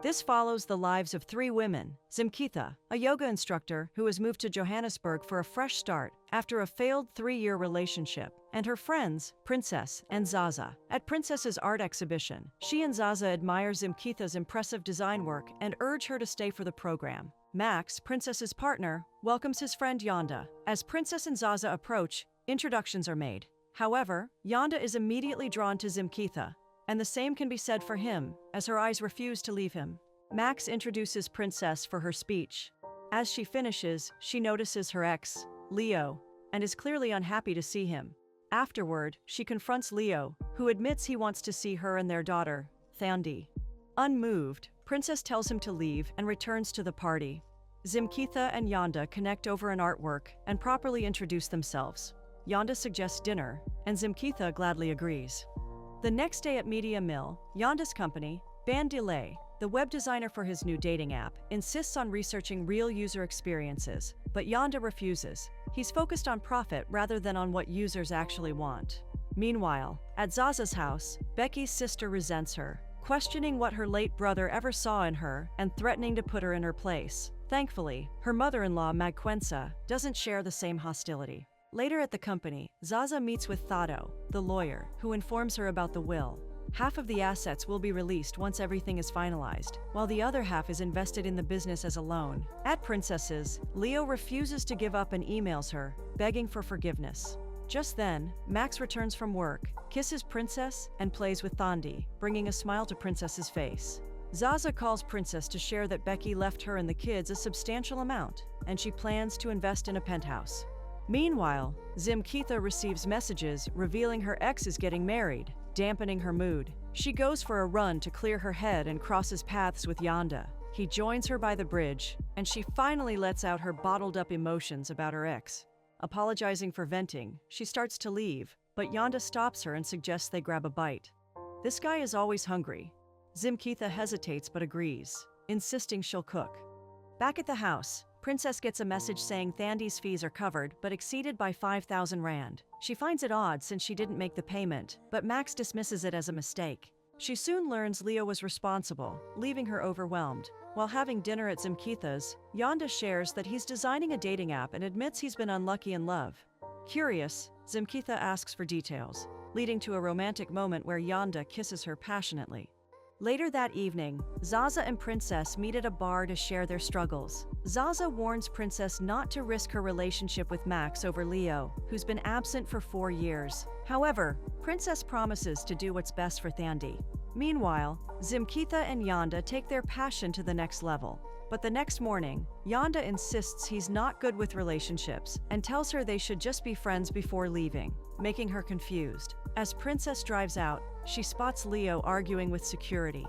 This follows the lives of three women: Zimkitha, a yoga instructor who has moved to Johannesburg for a fresh start after a failed 3-year relationship, and her friends, Princess and Zaza. At Princess's art exhibition, she and Zaza admire Zimkitha's impressive design work and urge her to stay for the program. Max, Princess's partner, welcomes his friend Yonda. As Princess and Zaza approach, introductions are made. However, Yonda is immediately drawn to Zimkitha, and the same can be said for him, as her eyes refuse to leave him. Max introduces Princess for her speech. As she finishes, she notices her ex, Leo, and is clearly unhappy to see him. Afterward, she confronts Leo, who admits he wants to see her and their daughter, Thandi. Unmoved, Princess tells him to leave and returns to the party. Zimkitha and Yonda connect over an artwork and properly introduce themselves. Yonda suggests dinner, and Zimkitha gladly agrees. The next day at Media Mill, Yonda's company, Delay, the web designer for his new dating app, insists on researching real user experiences, but Yonda refuses. He's focused on profit rather than on what users actually want. Meanwhile, at Zaza's house, Becky's sister resents her, questioning what her late brother ever saw in her and threatening to put her in her place. Thankfully, her mother-in-law, Magquensa, doesn't share the same hostility. Later at the company, Zaza meets with Thado, the lawyer, who informs her about the will. Half of the assets will be released once everything is finalized, while the other half is invested in the business as a loan. At Princess's, Leo refuses to give up and emails her, begging for forgiveness. Just then, Max returns from work, kisses Princess, and plays with Thandi, bringing a smile to Princess's face. Zaza calls Princess to share that Becky left her and the kids a substantial amount, and she plans to invest in a penthouse. Meanwhile, Zimkitha receives messages revealing her ex is getting married, dampening her mood. She goes for a run to clear her head and crosses paths with Yonda. He joins her by the bridge, and she finally lets out her bottled-up emotions about her ex. Apologizing for venting, she starts to leave, but Yonda stops her and suggests they grab a bite. This guy is always hungry. Zimkitha hesitates but agrees, insisting she'll cook. Back at the house, Princess gets a message saying Thandi's fees are covered but exceeded by 5,000 rand. She finds it odd since she didn't make the payment, but Max dismisses it as a mistake. She soon learns Leo was responsible, leaving her overwhelmed. While having dinner at Zimkitha's, Yonda shares that he's designing a dating app and admits he's been unlucky in love. Curious, Zimkitha asks for details, leading to a romantic moment where Yonda kisses her passionately. Later that evening, Zaza and Princess meet at a bar to share their struggles. Zaza warns Princess not to risk her relationship with Max over Leo, who's been absent for 4 years. However, Princess promises to do what's best for Thandi. Meanwhile, Zimkitha and Yonda take their passion to the next level. But the next morning, Yonda insists he's not good with relationships and tells her they should just be friends before leaving, making her confused. As Princess drives out, she spots Leo arguing with security.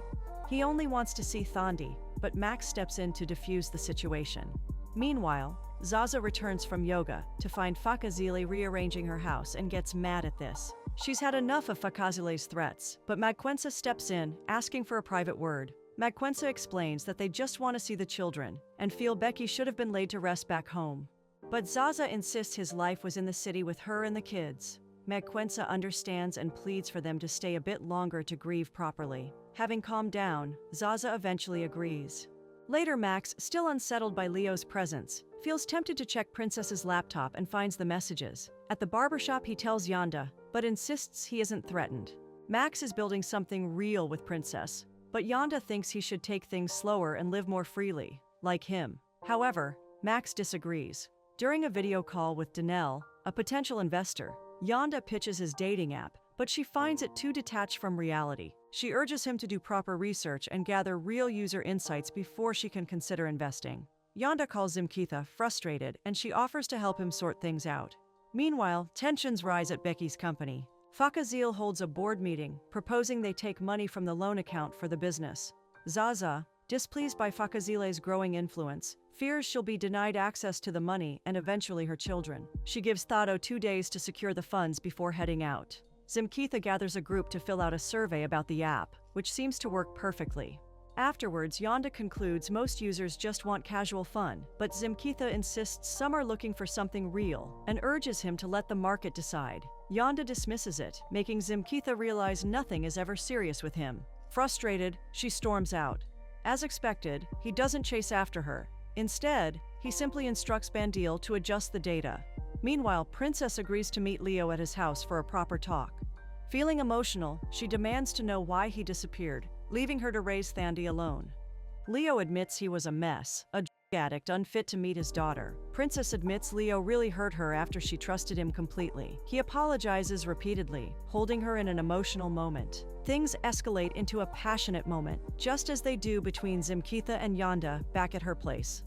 He only wants to see Thandi, but Max steps in to defuse the situation. Meanwhile, Zaza returns from yoga to find Fakazile rearranging her house and gets mad at this. She's had enough of Fakazile's threats, but Magquensa steps in, asking for a private word. Magquensa explains that they just want to see the children and feel Becky should have been laid to rest back home. But Zaza insists his life was in the city with her and the kids. Magquensa understands and pleads for them to stay a bit longer to grieve properly. Having calmed down, Zaza eventually agrees. Later, Max, still unsettled by Leo's presence, feels tempted to check Princess's laptop and finds the messages. At the barbershop, he tells Yonda, but insists he isn't threatened. Max is building something real with Princess, but Yonda thinks he should take things slower and live more freely, like him. However, Max disagrees. During a video call with Danelle, a potential investor, Yonda pitches his dating app, but she finds it too detached from reality. She urges him to do proper research and gather real user insights before she can consider investing. Yonda calls Zimkitha frustrated, and she offers to help him sort things out. Meanwhile, tensions rise at Becky's company. Fakazile holds a board meeting, proposing they take money from the loan account for the business. Zaza, displeased by Fakazile's growing influence, fears she'll be denied access to the money and eventually her children. She gives Thado 2 days to secure the funds before heading out. Zimkitha gathers a group to fill out a survey about the app, which seems to work perfectly. Afterwards, Yonda concludes most users just want casual fun, but Zimkitha insists some are looking for something real and urges him to let the market decide. Yonda dismisses it, making Zimkitha realize nothing is ever serious with him. Frustrated, she storms out. As expected, he doesn't chase after her. Instead, he simply instructs Bandil to adjust the data. Meanwhile, Princess agrees to meet Leo at his house for a proper talk. Feeling emotional, she demands to know why he disappeared, leaving her to raise Thandi alone. Leo admits he was a mess, a drug addict unfit to meet his daughter. Princess admits Leo really hurt her after she trusted him completely. He apologizes repeatedly, holding her in an emotional moment. Things escalate into a passionate moment, just as they do between Zimkitha and Yonda back at her place.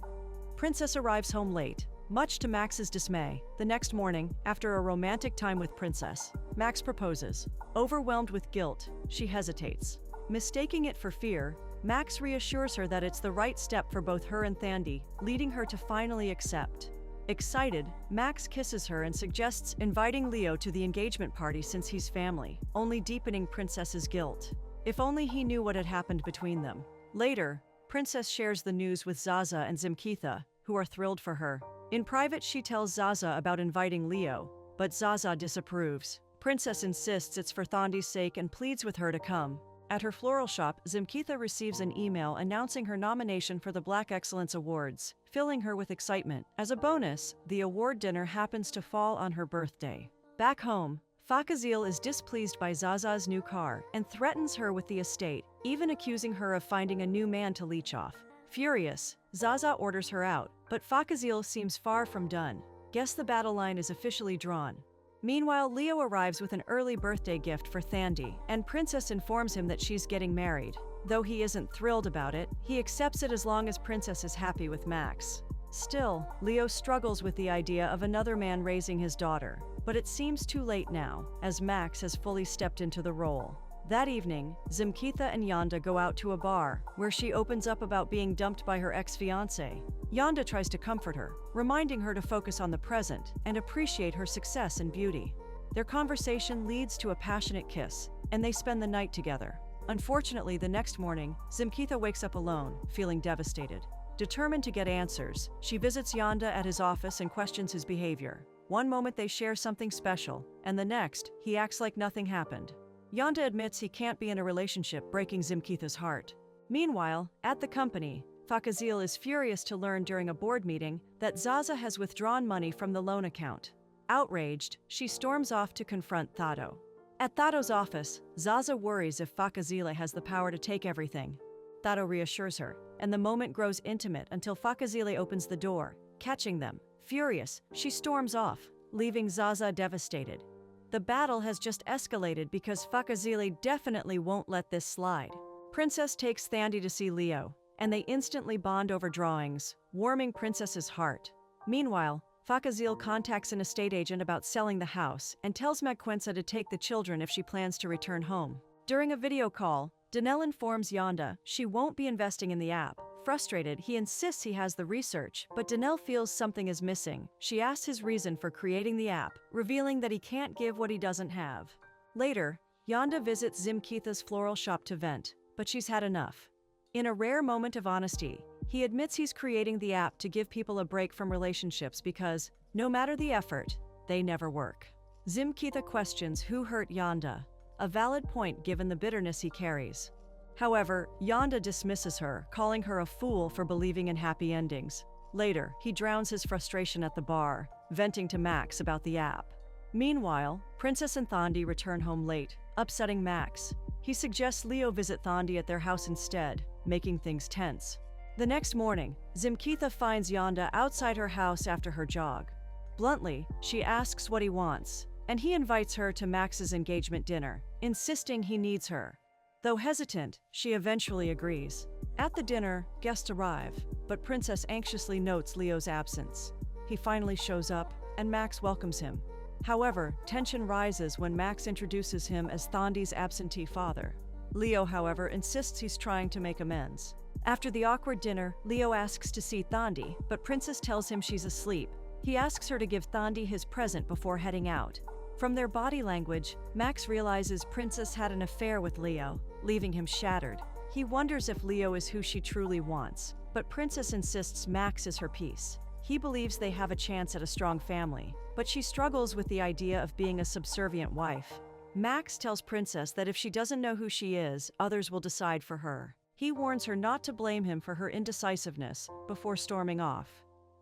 Princess arrives home late, much to Max's dismay. The next morning, after a romantic time with Princess, Max proposes. Overwhelmed with guilt, she hesitates. Mistaking it for fear, Max reassures her that it's the right step for both her and Thandi, leading her to finally accept. Excited, Max kisses her and suggests inviting Leo to the engagement party since he's family, only deepening Princess's guilt. If only he knew what had happened between them. Later, Princess shares the news with Zaza and Zimkitha, who are thrilled for her. In private, she tells Zaza about inviting Leo, but Zaza disapproves. Princess insists it's for Thandi's sake and pleads with her to come. At her floral shop, Zimkitha receives an email announcing her nomination for the Black Excellence Awards, filling her with excitement. As a bonus, the award dinner happens to fall on her birthday. Back home, Fakazile is displeased by Zaza's new car and threatens her with the estate, even accusing her of finding a new man to leech off. Furious, Zaza orders her out, but Fakazile seems far from done. Guess the battle line is officially drawn. Meanwhile, Leo arrives with an early birthday gift for Thandi, and Princess informs him that she's getting married. Though he isn't thrilled about it, he accepts it as long as Princess is happy with Max. Still, Leo struggles with the idea of another man raising his daughter, but it seems too late now, as Max has fully stepped into the role. That evening, Zimkitha and Yonda go out to a bar, where she opens up about being dumped by her ex-fiancé. Yonda tries to comfort her, reminding her to focus on the present and appreciate her success and beauty. Their conversation leads to a passionate kiss, and they spend the night together. Unfortunately, the next morning, Zimkitha wakes up alone, feeling devastated. Determined to get answers, she visits Yonda at his office and questions his behavior. One moment they share something special, and the next, he acts like nothing happened. Yonda admits he can't be in a relationship, breaking Zimkitha's heart. Meanwhile, at the company, Fakazile is furious to learn during a board meeting that Zaza has withdrawn money from the loan account. Outraged, she storms off to confront Thado. At Thado's office, Zaza worries if Fakazile has the power to take everything. Thado reassures her, and the moment grows intimate until Fakazile opens the door, catching them. Furious, she storms off, leaving Zaza devastated. The battle has just escalated because Fakazile definitely won't let this slide. Princess takes Thandi to see Leo, and they instantly bond over drawings, warming Princess's heart. Meanwhile, Fakazile contacts an estate agent about selling the house and tells Magquenza to take the children if she plans to return home. During a video call, Danelle informs Yonda she won't be investing in the app. Frustrated, he insists he has the research, but Danelle feels something is missing. She asks his reason for creating the app, revealing that he can't give what he doesn't have. Later, Yonda visits Zimkitha's floral shop to vent, but she's had enough. In a rare moment of honesty, he admits he's creating the app to give people a break from relationships because, no matter the effort, they never work. Zimkitha questions who hurt Yonda, a valid point given the bitterness he carries. However, Yonda dismisses her, calling her a fool for believing in happy endings. Later, he drowns his frustration at the bar, venting to Max about the app. Meanwhile, Princess and Thandi return home late, upsetting Max. He suggests Leo visit Thandi at their house instead, making things tense. The next morning, Zimkitha finds Yonda outside her house after her jog. Bluntly, she asks what he wants, and he invites her to Max's engagement dinner, insisting he needs her. Though hesitant, she eventually agrees. At the dinner, guests arrive, but Princess anxiously notes Leo's absence. He finally shows up, and Max welcomes him. However, tension rises when Max introduces him as Thandi's absentee father. Leo, however, insists he's trying to make amends. After the awkward dinner, Leo asks to see Thandi, but Princess tells him she's asleep. He asks her to give Thandi his present before heading out. From their body language, Max realizes Princess had an affair with Leo, leaving him shattered. He wonders if Leo is who she truly wants, but Princess insists Max is her piece. He believes they have a chance at a strong family, but she struggles with the idea of being a subservient wife. Max tells Princess that if she doesn't know who she is, others will decide for her. He He warns her not to blame him for her indecisiveness before storming off,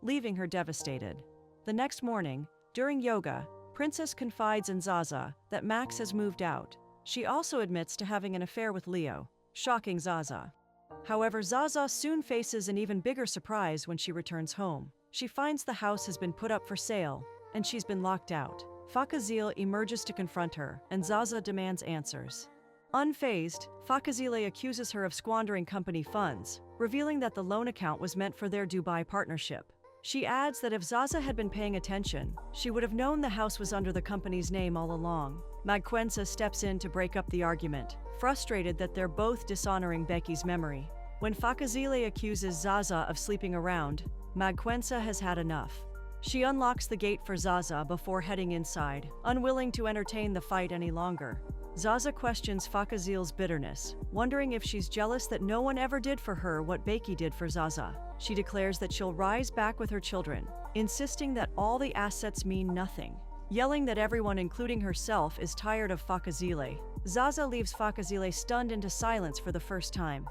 leaving her devastated. The next morning, during yoga, Princess confides in Zaza that Max has moved out. She also admits to having an affair with Leo, shocking Zaza. However, Zaza soon faces an even bigger surprise when she returns home. She finds the house has been put up for sale, and she's been locked out. Fakazile emerges to confront her, and Zaza demands answers. Unfazed, Fakazile accuses her of squandering company funds, revealing that the loan account was meant for their Dubai partnership. She adds that if Zaza had been paying attention, she would have known the house was under the company's name all along. Magquenza steps in to break up the argument, frustrated that they're both dishonoring Becky's memory. When Fakazile accuses Zaza of sleeping around, Magquenza has had enough. She unlocks the gate for Zaza before heading inside, unwilling to entertain the fight any longer. Zaza questions Fakazile's bitterness, wondering if she's jealous that no one ever did for her what Becky did for Zaza. She declares that she'll rise back with her children, insisting that all the assets mean nothing. Yelling that everyone, including herself, is tired of Fakazile, Zaza leaves Fakazile stunned into silence for the first time.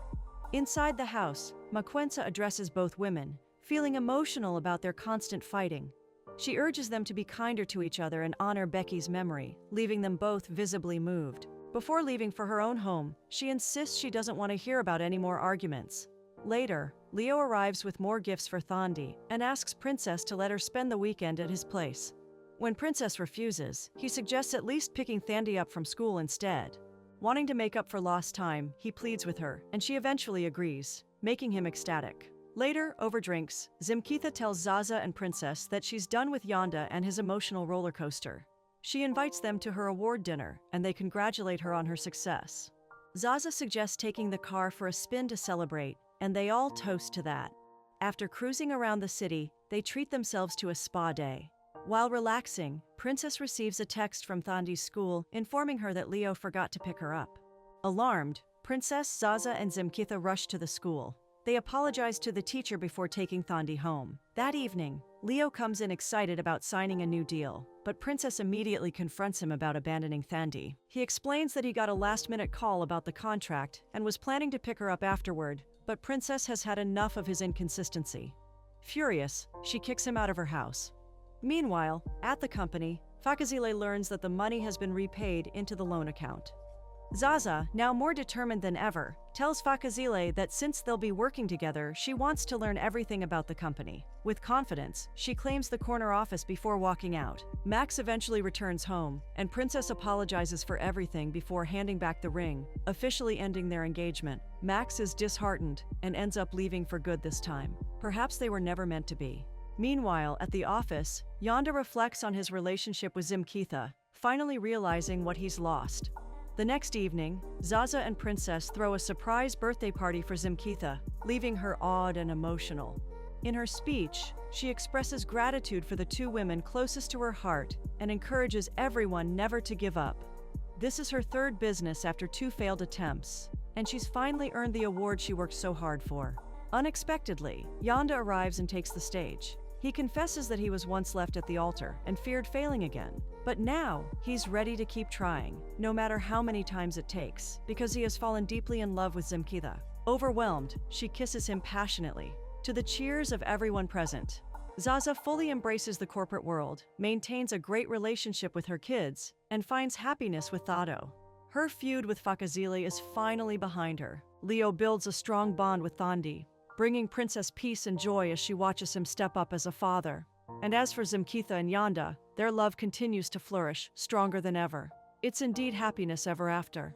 Inside the house, Magquenza addresses both women, feeling emotional about their constant fighting. She urges them to be kinder to each other and honor Becky's memory, leaving them both visibly moved. Before leaving for her own home, she insists she doesn't want to hear about any more arguments. Later, Leo arrives with more gifts for Thandi and asks Princess to let her spend the weekend at his place. When Princess refuses, he suggests at least picking Thandi up from school instead. Wanting to make up for lost time, he pleads with her, and she eventually agrees, making him ecstatic. Later, over drinks, Zimkitha tells Zaza and Princess that she's done with Yonda and his emotional roller coaster. She invites them to her award dinner, and they congratulate her on her success. Zaza suggests taking the car for a spin to celebrate, and they all toast to that. After cruising around the city, they treat themselves to a spa day. While relaxing, Princess receives a text from Thandi's school informing her that Leo forgot to pick her up. Alarmed, Princess, Zaza, and Zimkitha rush to the school. They apologize to the teacher before taking Thandi home. That evening, Leo comes in excited about signing a new deal, but Princess immediately confronts him about abandoning Thandi. He explains that he got a last-minute call about the contract and was planning to pick her up afterward, but Princess has had enough of his inconsistency. Furious, she kicks him out of her house. Meanwhile, at the company, Fakazile learns that the money has been repaid into the loan account. Zaza, now more determined than ever, tells Fakazile that since they'll be working together, she wants to learn everything about the company. With confidence, she claims the corner office before walking out. Max eventually returns home, and Princess apologizes for everything before handing back the ring, officially ending their engagement. Max is disheartened and ends up leaving for good this time. Perhaps they were never meant to be. Meanwhile, at the office, Yonda reflects on his relationship with Zimkitha, finally realizing what he's lost. The next evening, Zaza and Princess throw a surprise birthday party for Zimkitha, leaving her awed and emotional. In her speech, she expresses gratitude for the two women closest to her heart and encourages everyone never to give up. This is her third business after 2 failed attempts, and she's finally earned the award she worked so hard for. Unexpectedly, Yonda arrives and takes the stage. He confesses that he was once left at the altar and feared failing again. But now, he's ready to keep trying, no matter how many times it takes, because he has fallen deeply in love with Zimkitha. Overwhelmed, she kisses him passionately, to the cheers of everyone present. Zaza fully embraces the corporate world, maintains a great relationship with her kids, and finds happiness with Thado. Her feud with Fakazile is finally behind her. Leo builds a strong bond with Thandi, bringing Princess peace and joy as she watches him step up as a father. And as for Zimkitha and Yonda, their love continues to flourish, stronger than ever. It's indeed happiness ever after.